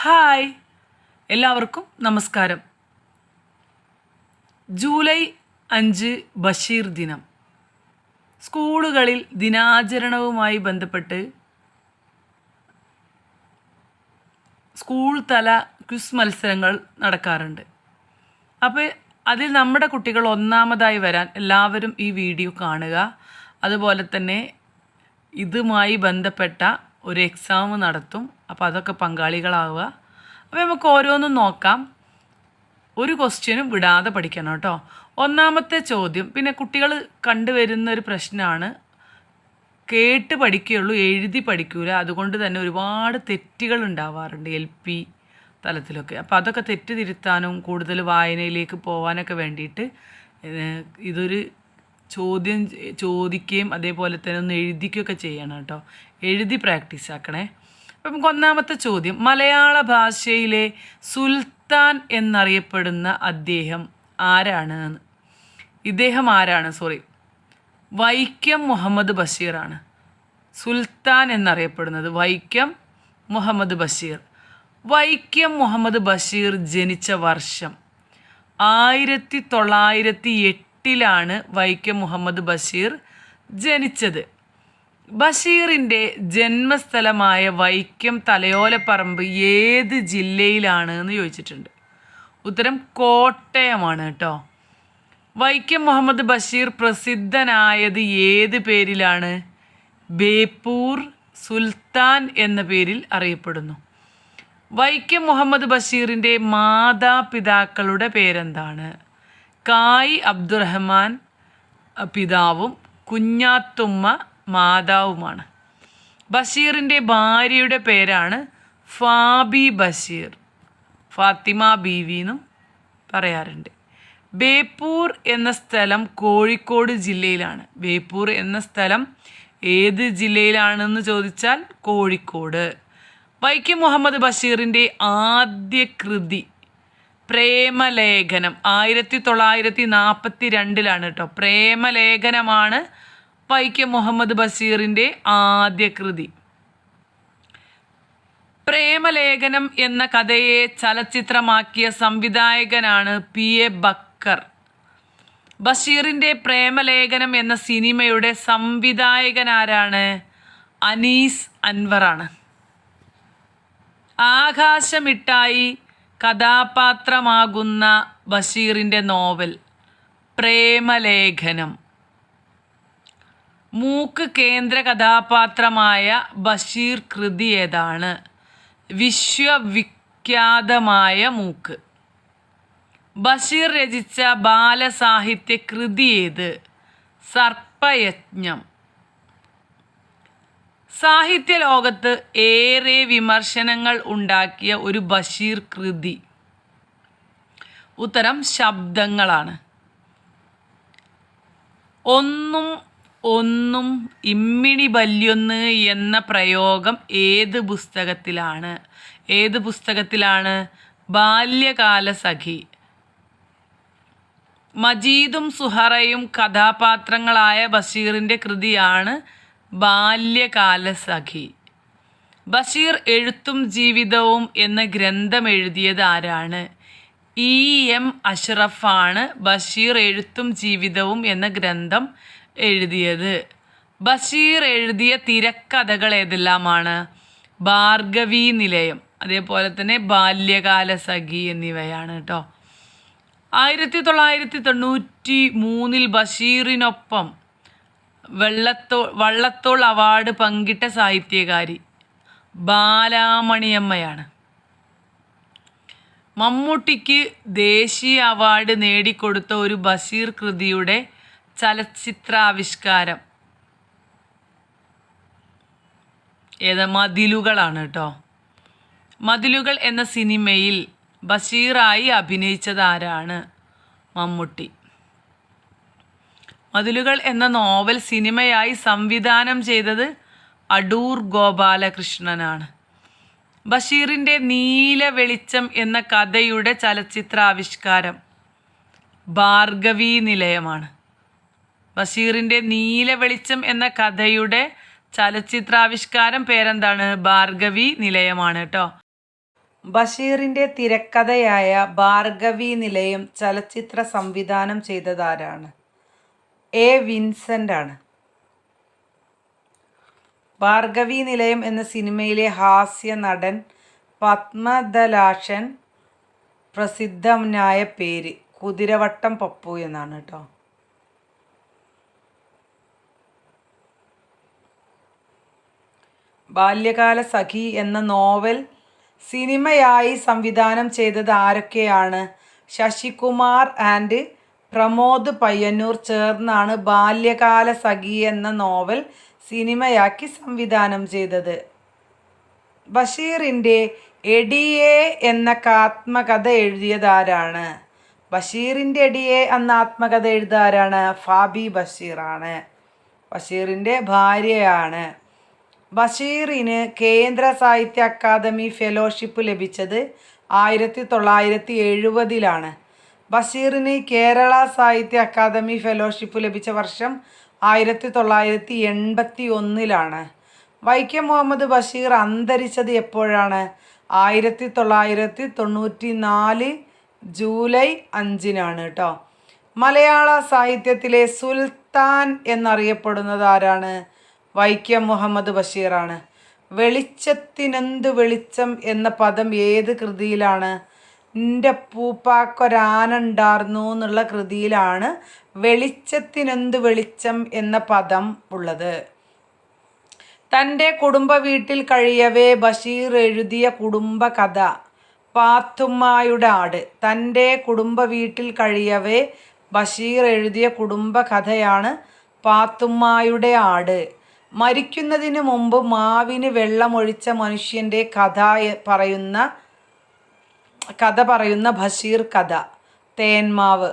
Hi, എല്ലാവർക്കും നമസ്കാരം. July 5 Basheer ദിനം. സ്കൂളുകളിൽ ദിനാചരണവുമായി ബന്ധപ്പെട്ട് സ്കൂൾ തല ക്വിസ് മത്സരങ്ങൾ നടക്കാറുണ്ട്. അപ്പോൾ അതിൽ നമ്മുടെ കുട്ടികൾ ഒന്നാമതായി വരാൻ എല്ലാവരും ഈ വീഡിയോ കാണുക. അതുപോലെ തന്നെ ഇതുമായി ബന്ധപ്പെട്ട ഒരു എക്സാം നടത്തും. അപ്പോൾ അതൊക്കെ പങ്കാളികളാവുക. അപ്പോൾ നമുക്ക് ഓരോന്നും നോക്കാം. ഒരു ക്വസ്റ്റ്യനും വിടാതെ പഠിക്കണം കേട്ടോ. ഒന്നാമത്തെ ചോദ്യം, പിന്നെ കുട്ടികൾ കണ്ടുവരുന്ന ഒരു പ്രശ്നമാണ്, കേട്ട് പഠിക്കുകയുള്ളൂ, എഴുതി പഠിക്കൂല. അതുകൊണ്ട് തന്നെ ഒരുപാട് തെറ്റുകൾ ഉണ്ടാവാറുണ്ട് LP തലത്തിലൊക്കെ. അപ്പോൾ അതൊക്കെ തെറ്റ് തിരുത്താനും കൂടുതൽ വായനയിലേക്ക് പോകാനൊക്കെ വേണ്ടിയിട്ട് ഇതൊരു ചോദ്യം ചോദിക്കുകയും അതേപോലെ തന്നെ ഒന്ന് എഴുതിക്കുകയൊക്കെ ചെയ്യണം കേട്ടോ. എഴുതി പ്രാക്ടീസ് ആക്കണേ. അപ്പം നമുക്ക് ഒന്നാമത്തെ ചോദ്യം, മലയാള ഭാഷയിലെ സുൽത്താൻ എന്നറിയപ്പെടുന്ന അദ്ദേഹം ആരാണ്? ഇദ്ദേഹം ആരാണ്? വൈക്കം മുഹമ്മദ് ബഷീറാണ് സുൽത്താൻ എന്നറിയപ്പെടുന്നത്. വൈക്കം മുഹമ്മദ് ബഷീർ. വൈക്കം മുഹമ്മദ് ബഷീർ ജനിച്ച വർഷം 1908 വൈക്കം മുഹമ്മദ് ബഷീർ ജനിച്ചത്. ബഷീറിൻ്റെ ജന്മസ്ഥലമായ വൈക്കം തലയോലപ്പറമ്പ് ഏത് ജില്ലയിലാണ് എന്ന് ചോദിച്ചിട്ടുണ്ട്. ഉത്തരം കോട്ടയമാണ് കേട്ടോ. വൈക്കം മുഹമ്മദ് ബഷീർ പ്രസിദ്ധനായത് ഏത് പേരിലാണ്? ബേപ്പൂർ സുൽത്താൻ എന്ന പേരിൽ അറിയപ്പെടുന്നു. വൈക്കം മുഹമ്മദ് ബഷീറിൻ്റെ മാതാപിതാക്കളുടെ പേരെന്താണ്? കായ് അബ്ദുറഹ്മാൻ പിതാവും കുഞ്ഞാത്തുമ്മ മാതാവുമാണ്. ബഷീറിൻ്റെ ഭാര്യയുടെ പേരാണ് ഫാബി ബഷീർ. ഫാത്തിമ ബീവി എന്നും പറയാറുണ്ട്. ബേപ്പൂർ എന്ന സ്ഥലം കോഴിക്കോട് ജില്ലയിലാണ്. ബേപ്പൂർ എന്ന സ്ഥലം ഏത് ജില്ലയിലാണെന്ന് ചോദിച്ചാൽ കോഴിക്കോട്. വൈക്കം മുഹമ്മദ് ബഷീറിൻ്റെ ആദ്യ കൃതി പ്രേമലേഖനം 1942 കേട്ടോ. പ്രേമലേഖനമാണ് വൈക്കം മുഹമ്മദ് ബഷീറിൻ്റെ ആദ്യ കൃതി. പ്രേമലേഖനം എന്ന കഥയെ ചലച്ചിത്രമാക്കിയ സംവിധായകനാണ് PA ബക്കർ. ബഷീറിൻ്റെ പ്രേമലേഖനം എന്ന സിനിമയുടെ സംവിധായകനാരാണ്? അനീസ് അൻവറാണ്. ആകാശമിട്ടായി കഥാപാത്രമാകുന്ന ബഷീറിൻ്റെ നോവൽ പ്രേമലേഖനം. മൂക്ക് കേന്ദ്ര കഥാപാത്രമായ ബഷീർ കൃതി ഏതാണ്? വിശ്വവിഖ്യാതമായ മൂക്ക്. ബഷീർ രചിച്ച ബാലസാഹിത്യ കൃതി ഏത്? സർപ്പയജ്ഞം. സാഹിത്യ ലോകത്ത് ഏറെ വിമർശനങ്ങൾ ഉണ്ടാക്കിയ ഒരു ബഷീർ കൃതി. ഉത്തരം ശബ്ദങ്ങളാണ്. ഒന്നും ഒന്നും ഇമ്മിണി ബല്യൊന്ന് എന്ന പ്രയോഗം ഏത് പുസ്തകത്തിലാണ്? ബാല്യകാലസഖി. മജീദും സുഹറയും കഥാപാത്രങ്ങളായ ബഷീറിൻ്റെ കൃതിയാണ് ബാല്യകാലസഖി. ബഷീർ എഴുത്തും ജീവിതവും എന്ന ഗ്രന്ഥം എഴുതിയത് ആരാണ്? EM അഷ്റഫാണ് ബഷീർ എഴുത്തും ജീവിതവും എന്ന ഗ്രന്ഥം എഴുതിയത്. ബഷീർ എഴുതിയ തിരക്കഥകൾ ഏതെല്ലാമാണ്? ഭാർഗവീ നിലയം, അതേപോലെ തന്നെ ബാല്യകാലസഖി എന്നിവയാണ് കേട്ടോ. 1993 ബഷീറിനൊപ്പം വള്ളത്തോൾ അവാർഡ് പങ്കിട്ട സാഹിത്യകാരി ബാലാമണിയമ്മയാണ്. മമ്മൂട്ടിക്ക് ദേശീയ അവാർഡ് നേടിക്കൊടുത്ത ഒരു ബഷീർ കൃതിയുടെ ചലച്ചിത്രാവിഷ്കാരം മതിലുകളാണ് കേട്ടോ. മതിലുകൾ എന്ന സിനിമയിൽ ബഷീറായി അഭിനയിച്ചത് ആരാണ്? മമ്മൂട്ടി. മതിലുകൾ എന്ന നോവൽ സിനിമയായി സംവിധാനം ചെയ്തത് അടൂർ ഗോപാലകൃഷ്ണനാണ്. ബഷീറിൻ്റെ നീല വെളിച്ചം എന്ന കഥയുടെ ചലച്ചിത്രാവിഷ്കാരം ഭാർഗവീ നിലയമാണ്. ബഷീറിൻ്റെ നീല വെളിച്ചം എന്ന കഥയുടെ ചലച്ചിത്രാവിഷ്കാരം പേരെന്താണ്? ഭാർഗവീ നിലയമാണ് കേട്ടോ. ബഷീറിൻ്റെ തിരക്കഥയായ ഭാർഗവീ നിലയം ചലച്ചിത്ര സംവിധാനം ചെയ്തതാരാണ്? എ. വിൻസെൻ്റ് ആണ്. ഭാർഗവീ നിലയം എന്ന സിനിമയിലെ ഹാസ്യ നടൻ പത്മദലാക്ഷൻ പ്രസിദ്ധനായ പേര് കുതിരവട്ടം പപ്പു എന്നാണ് കേട്ടോ. ബാല്യകാലസഖി എന്ന നോവൽ സിനിമയായി സംവിധാനം ചെയ്തത് ആരൊക്കെയാണ്? ശശികുമാർ ആൻഡ് പ്രമോദ് പയ്യന്നൂർ ചേർന്നാണ് ബാല്യകാലസഖി എന്ന നോവൽ സിനിമയാക്കി സംവിധാനം ചെയ്തത്. ബഷീറിൻ്റെ എടിയെ എന്ന ആത്മകഥ എഴുതിയതാരാണ്? ബഷീറിൻ്റെ എടിയെ എന്ന ആത്മകഥ എഴുതാരാണ്? ഫാബി ബഷീറാണ്. ബഷീറിൻ്റെ ഭാര്യയാണ്. ബഷീറിന് കേന്ദ്ര സാഹിത്യ അക്കാദമി ഫെലോഷിപ്പ് ലഭിച്ചത് 1970-ലാണ്. ബഷീറിന് കേരള സാഹിത്യ അക്കാദമി ഫെലോഷിപ്പ് ലഭിച്ച വർഷം 1981-ലാണ്. വൈക്കം മുഹമ്മദ് ബഷീർ അന്തരിച്ചത് എപ്പോഴാണ്? 1994 ജൂലൈ 5-നാണ് കേട്ടോ. മലയാള സാഹിത്യത്തിലെ സുൽത്താൻ എന്നറിയപ്പെടുന്നത് ആരാണ്? വൈക്കം മുഹമ്മദ് ബഷീറാണ്. വെളിച്ചത്തിനെന്ത് വെളിച്ചം എന്ന പദം ഏത് കൃതിയിലാണ്? എൻ്റെ പൂപ്പാക്കൊരാനുണ്ടാർന്നു എന്നുള്ള കൃതിയിലാണ് വെളിച്ചത്തിനെന്ത് വെളിച്ചം എന്ന പദം ഉള്ളത്. തൻ്റെ കുടുംബ വീട്ടിൽ കഴിയവേ ബഷീർ എഴുതിയ കുടുംബ കഥ പാത്തുമ്മായുടെ ആട്. തൻ്റെ കുടുംബ വീട്ടിൽ കഴിയവേ ബഷീർ എഴുതിയ കുടുംബ കഥയാണ് പാത്തുമ്മായുടെ ആട്. മരിക്കുന്നതിന് മുമ്പ് മാവിന് വെള്ളമൊഴിച്ച മനുഷ്യൻ്റെ കഥ പറയുന്ന ബഷീർ കഥ തേന്മാവ്.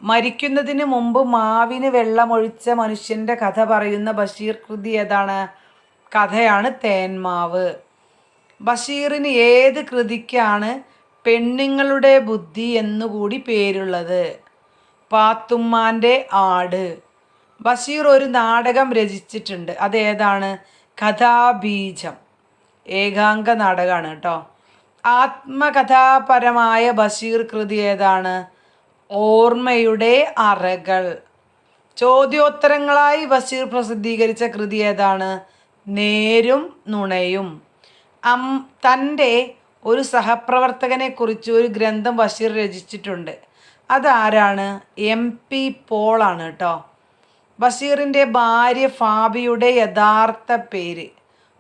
മരിക്കുന്നതിന് മുമ്പ് മാവിന് വെള്ളമൊഴിച്ച മനുഷ്യൻ്റെ കഥ പറയുന്ന ബഷീർ കൃതി ഏതാണ്? കഥയാണ് തേന്മാവ്. ബഷീറിന് ഏത് കൃതിക്കാണ് പെണ്ണുങ്ങളുടെ ബുദ്ധി എന്നുകൂടി പേരുള്ളത്? പാത്തുമ്മാൻ്റെ ആട്. ബഷീർ ഒരു നാടകം രചിച്ചിട്ടുണ്ട്. അതേതാണ്? കഥാബീജം. ഏകാംഗ നാടകമാണ് കേട്ടോ. ആത്മകഥാപരമായ ബഷീർ കൃതി ഏതാണ്? ഓർമ്മയുടെ അറകൾ. ചോദ്യോത്തരങ്ങളായി ബഷീർ പ്രസിദ്ധീകരിച്ച കൃതി ഏതാണ്? നേരും നുണയും. തൻ്റെ ഒരു സഹപ്രവർത്തകനെക്കുറിച്ച് ഒരു ഗ്രന്ഥം ബഷീർ രചിച്ചിട്ടുണ്ട്. അതാരാണ്? MP പോളാണ് കേട്ടോ. ബഷീറിൻ്റെ ഭാര്യ ഫാബിയുടെ യഥാർത്ഥ പേര്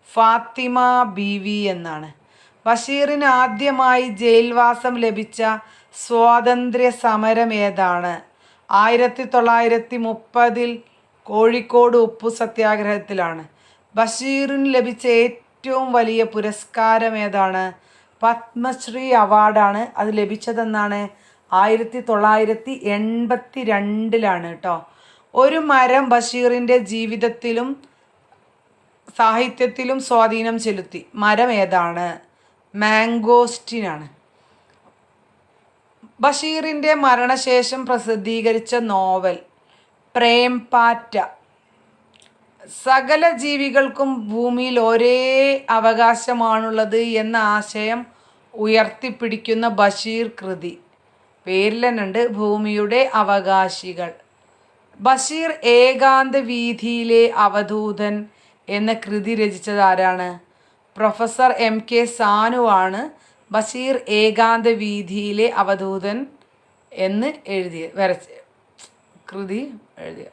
ഫാത്തിമ ബീവി എന്നാണ്. ബഷീറിന് ആദ്യമായി ജയിൽവാസം ലഭിച്ച സ്വാതന്ത്ര്യ സമരം ഏതാണ്? 1930 കോഴിക്കോട് ഉപ്പു സത്യാഗ്രഹത്തിലാണ്. ബഷീറിന് ലഭിച്ച ഏറ്റവും വലിയ പുരസ്കാരം ഏതാണ്? പത്മശ്രീ അവാർഡാണ്. അത് ലഭിച്ചതെന്നാണ് 1982-ലാണ് കേട്ടോ. ഒരു മരം ബഷീറിൻ്റെ ജീവിതത്തിലും സാഹിത്യത്തിലും സ്വാധീനം ചെലുത്തി. മരം ഏതാണ്? മാംഗോസ്റ്റിനാണ്. ബഷീറിൻ്റെ മരണശേഷം പ്രസിദ്ധീകരിച്ച നോവൽ പ്രേംപാറ്റ. സകല ജീവികൾക്കും ഭൂമിയിൽ ഒരേ അവകാശമാണുള്ളത് എന്ന ആശയം ഉയർത്തിപ്പിടിക്കുന്ന ബഷീർ കൃതി പേരിൽ തന്നെയുണ്ട്, ഭൂമിയുടെ അവകാശികൾ. ബഷീർ ഏകാന്ത വീഥിയിലെ അവധൂതൻ എന്ന കൃതി രചിച്ചത് ആരാണ്? പ്രൊഫസർ MK സാനുവാണ് ബഷീർ ഏകാന്ത വീഥിയിലെ അവധൂതൻ എന്ന് കൃതി എഴുതിയ.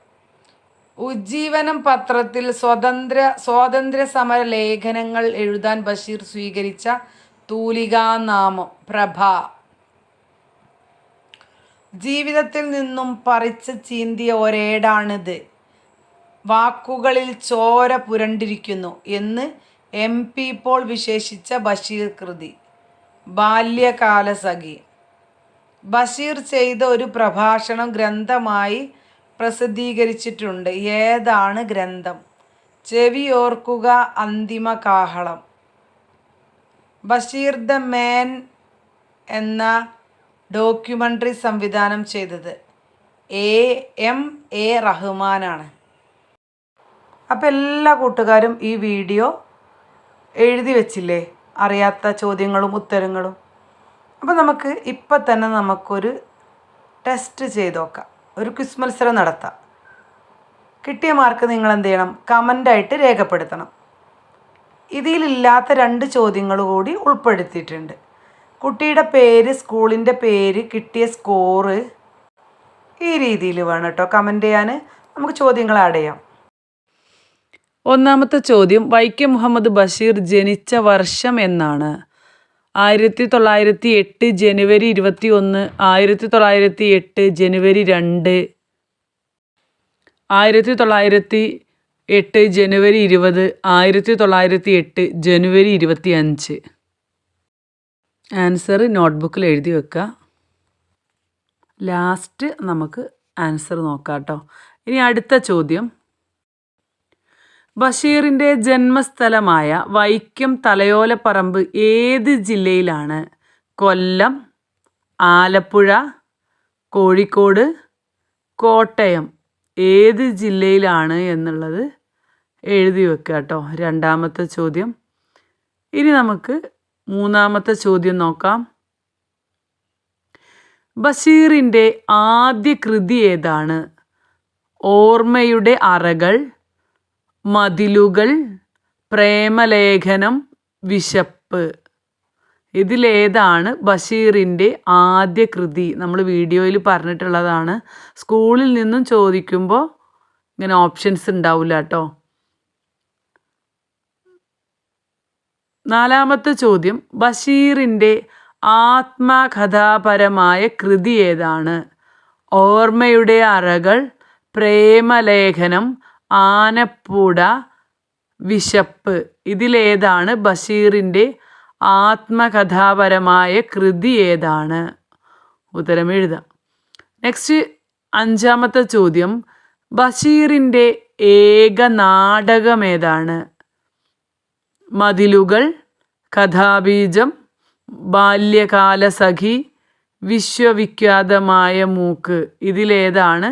ഉജ്ജീവനം പത്രത്തിൽ സ്വാതന്ത്ര്യ സമര ലേഖനങ്ങൾ എഴുതാൻ ബഷീർ സ്വീകരിച്ച തൂലികാനാമം പ്രഭ. ജീവിതത്തിൽ നിന്നും പറിച്ച് ചീന്തിയ ഒരേടാണിത്. വാക്കുകളിൽ ചോര പുരണ്ടിരിക്കുന്നു എന്ന് MP പോൾ വിശേഷിച്ച ബഷീർ കൃതി ബാല്യകാലസഖി. ബഷീർ ചെയ്ത ഒരു പ്രഭാഷണം ഗ്രന്ഥമായി പ്രസിദ്ധീകരിച്ചിട്ടുണ്ട്. ഏതാണ് ഗ്രന്ഥം? ചെവിയോർക്കുക അന്തിമ കാഹളം. ബഷീർ ദ മാൻ എന്ന ഡോക്യുമെൻ്ററി സംവിധാനം ചെയ്തത് AM-A റഹ്മാനാണ്. അപ്പോൾ എല്ലാ കൂട്ടുകാരും ഈ വീഡിയോ എഴുതി വെച്ചില്ലേ? അറിയാത്ത ചോദ്യങ്ങളും ഉത്തരങ്ങളും. അപ്പോൾ നമുക്ക് ഇപ്പം തന്നെ നമുക്കൊരു ടെസ്റ്റ് ചെയ്ത് നോക്കാം, ഒരു ക്വിസ് മത്സരം നടത്താം. കിട്ടിയ മാർക്ക് നിങ്ങൾ എന്ത് ചെയ്യണം? കമൻ്റായിട്ട് രേഖപ്പെടുത്തണം. ഇതിലില്ലാത്ത 2 ചോദ്യങ്ങൾ കൂടി ഉൾപ്പെടുത്തിയിട്ടുണ്ട്. കുട്ടിയുടെ പേര്, സ്കൂളിൻ്റെ പേര്, കിട്ടിയ സ്കോറ്, ഈ രീതിയിൽ വേണം കേട്ടോ കമൻറ്റ് ചെയ്യാൻ. നമുക്ക് ചോദ്യങ്ങൾ ആഡ് ചെയ്യാം. ഒന്നാമത്തെ ചോദ്യം, വൈക്കം മുഹമ്മദ് ബഷീർ ജനിച്ച വർഷം എന്നാണ്? 1908 ജനുവരി 21, 1908 ജനുവരി 2, 1908 ജനുവരി 20, 1908 ജനുവരി 25. ആൻസർ നോട്ട്ബുക്കിൽ എഴുതി വെക്കുക. ലാസ്റ്റ് നമുക്ക് ആൻസർ നോക്കാം കേട്ടോ. ഇനി അടുത്ത ചോദ്യം, ബഷീറിൻ്റെ ജന്മസ്ഥലമായ വൈക്കം തലയോലപ്പറമ്പ് ഏത് ജില്ലയിലാണ്? കൊല്ലം, ആലപ്പുഴ, കോഴിക്കോട്, കോട്ടയം. ഏത് ജില്ലയിലാണ് എന്നുള്ളത് എഴുതി വെക്കുക കേട്ടോ. രണ്ടാമത്തെ ചോദ്യം. ഇനി നമുക്ക് മൂന്നാമത്തെ ചോദ്യം നോക്കാം. ബഷീറിൻ്റെ ആദ്യ കൃതി ഏതാണ്? ഓർമ്മയുടെ അറകൾ, മതിലുകൾ, പ്രേമലേഖനം, വിശപ്പ്. ഇതിലേതാണ് ബഷീറിൻ്റെ ആദ്യ കൃതി? നമ്മൾ വീഡിയോയിൽ പറഞ്ഞിട്ടുള്ളതാണ്. സ്കൂളിൽ നിന്നും ചോദിക്കുമ്പോൾ ഇങ്ങനെ ഓപ്ഷൻസ് ഉണ്ടാവില്ല കേട്ടോ. നാലാമത്തെ ചോദ്യം, ബഷീറിൻ്റെ ആത്മകഥാപരമായ കൃതി ഏതാണ്? ഓർമ്മയുടെ അറകൾ, പ്രേമലേഖനം, ആനപ്പൂട, വിശപ്പ്. ഇതിലേതാണ് ബഷീറിൻ്റെ ആത്മകഥാപരമായ കൃതി ഏതാണ്? ഉത്തരം എഴുതാം. നെക്സ്റ്റ് അഞ്ചാമത്തെ ചോദ്യം, ബഷീറിൻ്റെ ഏക നാടകം ഏതാണ്? മതിലുകൾ, കഥാബീജം, ബാല്യകാലസഖി, വിശ്വവിഖ്യാതമായ മൂക്ക്. ഇതിലേതാണ്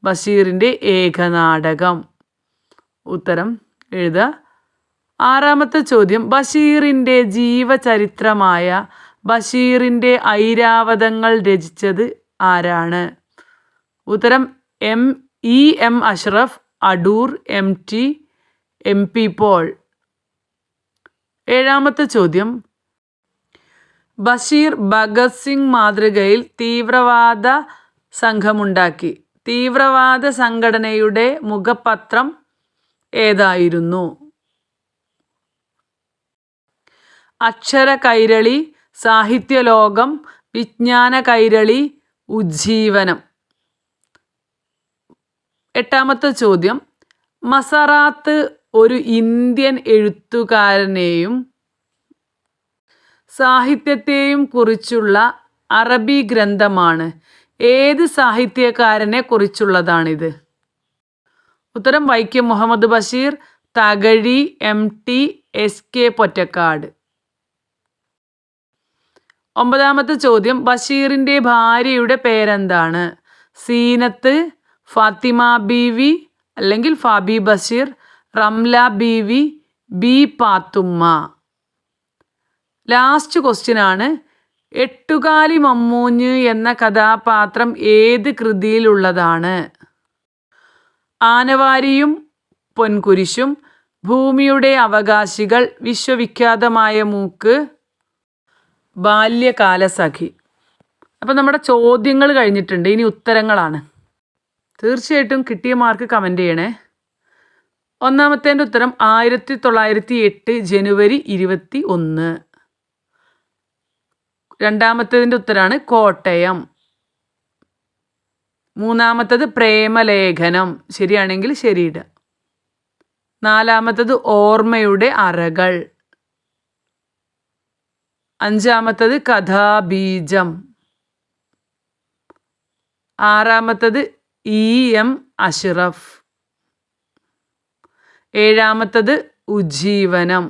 ബഷീറിൻ്റെ ഏകനാടകം? ഉത്തരം എഴുതുക. ആറാമത്തെ ചോദ്യം, ബഷീറിൻ്റെ ജീവചരിത്രമായ ബഷീറിൻ്റെ ഐരാവതങ്ങൾ രചിച്ചത് ആരാണ്? ഉത്തരം M Ashraf, Adoor, MT, MP Paul. ഏഴാമത്തെ ചോദ്യം, ബഷീർ ഭഗത് സിംഗ് മാതൃകയിൽ തീവ്രവാദ സംഘമുണ്ടാക്കി. തീവ്രവാദ സംഘടനയുടെ മുഖപത്രം ഏതായിരുന്നു? അക്ഷര കൈരളി, സാഹിത്യലോകം, വിജ്ഞാന കൈരളി, ഉജ്ജീവനം. എട്ടാമത്തെ ചോദ്യം, മസറാത്ത് ഒരു ഇന്ത്യൻ എഴുത്തുകാരനെയും സാഹിത്യത്തെയും കുറിച്ചുള്ള അറബി ഗ്രന്ഥമാണ്. ഏത് സാഹിത്യകാരനെ കുറിച്ചുള്ളതാണിത്? ഉത്തരം വൈക്കം മുഹമ്മദ് ബഷീർ, തകഴി, MT, SK പൊറ്റക്കാട്. ഒമ്പതാമത്തെ ചോദ്യം, ബഷീറിൻ്റെ ഭാര്യയുടെ പേരെന്താണ്? സീനത്ത്, ഫാത്തിമ ബീവി അല്ലെങ്കിൽ ഫാബി ബഷീർ, റംല ബീവി, ബി പാത്തുമ്മ. ലാസ്റ്റ് ക്വസ്റ്റ്യൻ ആണ്, എട്ടുകാലി മമ്മൂഞ്ഞ് എന്ന കഥാപാത്രം ഏത് കൃതിയിലുള്ളതാണ്? ആനവാരിയും പൊൻകുരിശും, ഭൂമിയുടെ അവകാശികൾ, വിശ്വവിഖ്യാതമായ മൂക്ക്, ബാല്യകാലസഖി. അപ്പം നമ്മുടെ ചോദ്യങ്ങൾ കഴിഞ്ഞിട്ടുണ്ട്. ഇനി ഉത്തരങ്ങളാണ്. തീർച്ചയായിട്ടും കിട്ടിയ മാർക്ക് കമൻറ്റ് ചെയ്യണേ. ഒന്നാമത്തേൻ്റെ ഉത്തരം 1908 ജനുവരി 21. രണ്ടാമത്തേതിൻ്റെ ഉത്തരമാണ് കോട്ടയം. മൂന്നാമത്തത് പ്രേമലേഖനം, ശരിയാണെങ്കിൽ ശരിയിടുക. നാലാമത്തത് ഓർമ്മയുടെ അറകൾ. അഞ്ചാമത്തത് കഥാബീജം. ആറാമത്തത് EM അഷ്റഫ്. ഏഴാമത്തത് ഉജ്ജീവനം.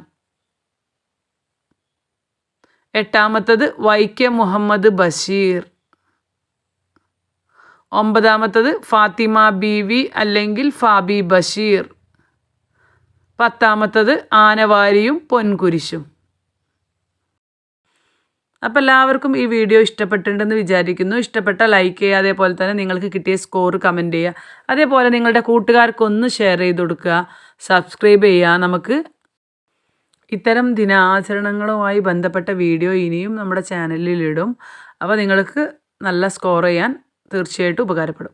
എട്ടാമത്തത് വൈക്കം മുഹമ്മദ് ബഷീർ. ഒമ്പതാമത്തത് ഫാത്തിമ ബീവി അല്ലെങ്കിൽ ഫാബി ബഷീർ. പത്താമത്തത് ആനവാരിയും പൊൻകുരിശും. അപ്പോൾ എല്ലാവർക്കും ഈ വീഡിയോ ഇഷ്ടപ്പെട്ടിട്ടുണ്ടെന്ന് വിചാരിക്കുന്നു. ഇഷ്ടപ്പെട്ട ലൈക്ക് ചെയ്യുക, അതേപോലെ തന്നെ നിങ്ങൾക്ക് കിട്ടിയ സ്കോർ കമൻറ്റ് ചെയ്യുക, അതേപോലെ നിങ്ങളുടെ കൂട്ടുകാർക്കൊന്ന് ഷെയർ ചെയ്ത് കൊടുക്കുക, സബ്സ്ക്രൈബ് ചെയ്യുക. നമുക്ക് ഇത്തരം ദിനാചരണങ്ങളുമായി ബന്ധപ്പെട്ട വീഡിയോ ഇനിയും നമ്മുടെ ചാനലിൽ ഇടും. അപ്പോൾ നിങ്ങൾക്ക് നല്ല സ്കോർ ചെയ്യാൻ തീർച്ചയായിട്ടും ഉപകാരപ്പെടും.